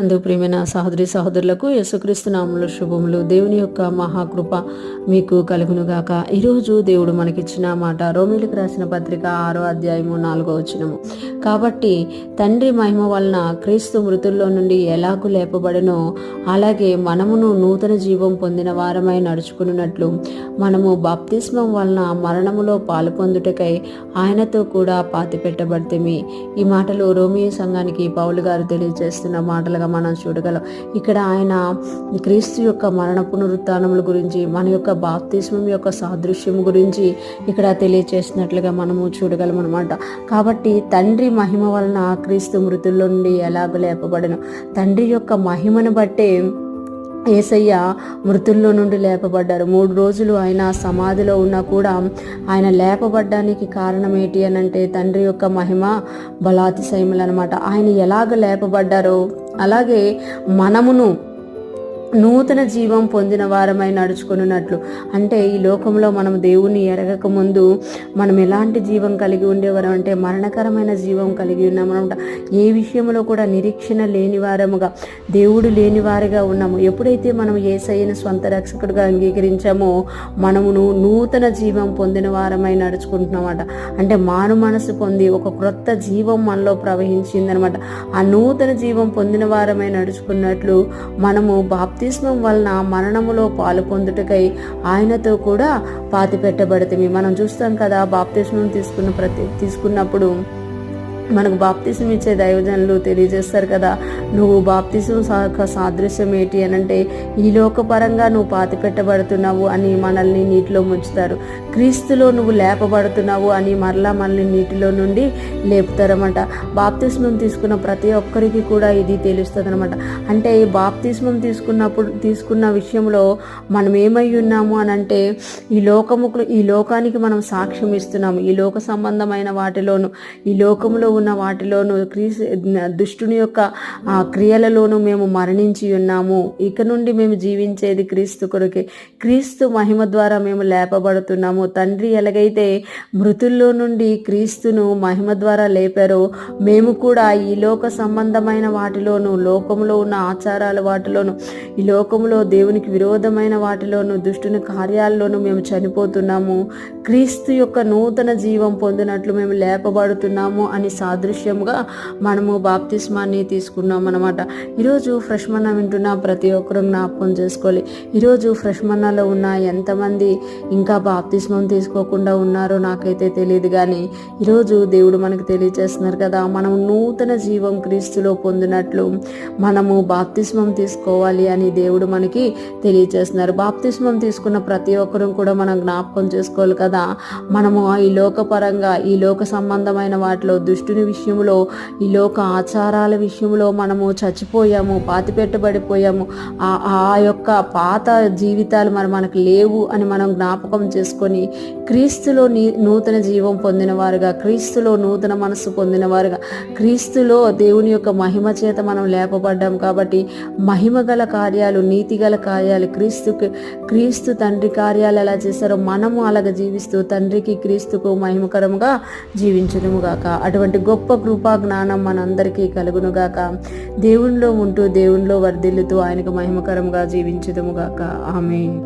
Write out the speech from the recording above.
అందుకు ప్రియమైన సహోదరి సహోదరులకు యేసుక్రీస్తు నామములో శుభములు. దేవుని యొక్క మహాకృప మీకు కలుగునుగాక. ఈరోజు దేవుడు మనకిచ్చిన మాట రోమీలకు రాసిన పత్రిక 6వ అధ్యాయము 4వ వచనము. కాబట్టి తండ్రి మహిమ వలన క్రీస్తు మృతుల్లో నుండి ఎలాగూ లేపబడనో అలాగే మనమును నూతన జీవం పొందిన వారమై నడుచుకున్నట్లు మనము బాప్తిస్మం వలన మరణములో పాలు పొందుటకై ఆయనతో కూడా పాతిపెట్టబడితిమి. ఈ మాటలు రోమీ సంఘానికి పౌలు గారు తెలియజేస్తున్న మాటలుగా మనం చూడగలం. ఇక్కడ ఆయన క్రీస్తు యొక్క మరణ పునరుత్థానముల గురించి, మన యొక్క బాప్తిస్మం యొక్క సాదృశ్యం గురించి ఇక్కడ తెలియజేసినట్లుగా మనము చూడగలం అనమాట. కాబట్టి తండ్రి మహిమ వలన క్రీస్తు మృతుల్లో నుండి ఎలాగ లేపబడను, తండ్రి యొక్క మహిమను బట్టే యేసయ్య మృతుల్లో నుండి లేపబడ్డారు. 3 రోజులు ఆయన సమాధిలో ఉన్నా కూడా ఆయన లేపబడ్డానికి కారణం ఏంటి అని అంటే తండ్రి యొక్క మహిమ బలాతిశయములు అనమాట. ఆయన ఎలాగ లేపబడ్డారో అలాగే మనమును నూతన జీవం పొందిన వారమై నడుచుకున్నట్లు. అంటే ఈ లోకంలో మనం దేవుణ్ణి ఎరగక ముందు మనం ఎలాంటి జీవం కలిగి ఉండేవారం అంటే మరణకరమైన జీవం కలిగి ఉన్నామన్నమాట. ఏ విషయంలో కూడా నిరీక్షణ లేని వారముగా, దేవుడు లేని వారిగా ఉన్నాము. ఎప్పుడైతే మనం యేసయ్యను స్వంత రక్షకుడిగా అంగీకరించామో మనమును నూతన జీవం పొందిన వారమై నడుచుకుంటున్నామట. అంటే మారు మనసు పొంది ఒక క్రొత్త జీవం మనలో ప్రవహించిందనమాట. ఆ నూతన జీవం పొందిన వారమై నడుచుకున్నట్లు మనము బాప్తిస్మం వలన మరణములో పాలు పొందుటకై ఆయనతో కూడా పాతిపెట్టబడితిమి. మనం చూస్తాం కదా, బాప్తిస్మం తీసుకున్నప్పుడు మనకు బాప్తిసం ఇచ్చే దైవజనులు తెలియజేస్తారు కదా, నువ్వు బాప్తిసం సాదృశ్యం ఏంటి అని అంటే ఈ లోకపరంగా నువ్వు పాతిపెట్టబడుతున్నావు అని మనల్ని నీటిలో ముంచుతారు. క్రీస్తులో నువ్వు లేపబడుతున్నావు అని మరలా మనల్ని నీటిలో నుండి లేపుతారన్నమాట. బాప్తిస్మం తీసుకున్న ప్రతి ఒక్కరికి కూడా ఇది తెలుస్తుంది అనమాట. అంటే ఈ బాప్తిస్మం తీసుకున్న విషయంలో మనం ఏమై ఉన్నాము అని అంటే ఈ లోకానికి మనం సాక్ష్యం ఇస్తున్నాము. ఈ లోక సంబంధమైన వాటిలోను, ఈ లోకంలో ఉన్న వాటిలోను, దుష్టుని యొక్క క్రియలలోనూ మేము మరణించి ఉన్నాము. ఇక నుండి మేము జీవించేది క్రీస్తు కొరకే. క్రీస్తు మహిమ ద్వారా మేము లేపబడుతున్నాము. తండ్రి ఎలాగైతే మృతుల్లో నుండి క్రీస్తును మహిమ ద్వారా లేపారో మేము కూడా ఈ లోక సంబంధమైన వాటిలోను, లోకంలో ఉన్న ఆచారాల వాటిలోను, ఈ లోకంలో దేవునికి విరోధమైన వాటిలోను, దుష్టుని కార్యాల్లోనూ మేము చనిపోతున్నాము. క్రీస్తు యొక్క నూతన జీవం పొందినట్లు మేము లేపబడుతున్నాము అని సాదృశ్యంగా మనము బాప్తిస్మాన్ని తీసుకున్నాం అన్నమాట. ఈరోజు ఫ్రెష్ మన్నా వింటున్న ప్రతి ఒక్కరూ జ్ఞాపకం చేసుకోవాలి. ఈరోజు ఫ్రెష్ మన్నాలో ఉన్న ఎంతమంది ఇంకా బాప్తిస్మం తీసుకోకుండా ఉన్నారో నాకైతే తెలియదు, కానీ ఈరోజు దేవుడు మనకు తెలియజేస్తున్నారు కదా, మనం నూతన జీవం క్రీస్తులో పొందినట్లు మనము బాప్తిస్మం తీసుకోవాలి అని దేవుడు మనకి తెలియజేస్తున్నారు. బాప్తిస్మం తీసుకున్న ప్రతి ఒక్కరూ కూడా మనం జ్ఞాపకం చేసుకోవాలి కదా, మనము ఈ లోకపరంగా, ఈ లోక సంబంధమైన వాటిలో, దుష్టుని విషయంలో, ఈ లోక ఆచారాల విషయంలో మనము చచ్చిపోయాము, పాతిపెట్టబడిపోయాము. ఆ యొక్క పాత జీవితాలు మనకు లేవు అని మనం జ్ఞాపకం చేసుకొని క్రీస్తులో నూతన జీవం పొందిన వారుగా, క్రీస్తులో నూతన మనస్సు పొందిన వారుగా, క్రీస్తులో దేవుని యొక్క మహిమ చేత మనం లేపబడ్డాం. కాబట్టి మహిమ గల కార్యాలు, నీతి గల కార్యాలు, క్రీస్తు తండ్రి కార్యాలు ఎలా చేశారో మనము అలాగ జీవిస్తూ తండ్రికి క్రీస్తుకు మహిమకరముగా జీవించుదుముగాక. అటువంటి గొప్ప కృపా జ్ఞానం మనందరికీ కలుగునుగాక. దేవునిలో ఉంటూ దేవునిలో వర్ధిల్లుతూ ఆయనకు మహిమకరంగా జీవించుదుముగాక. ఆమేన్.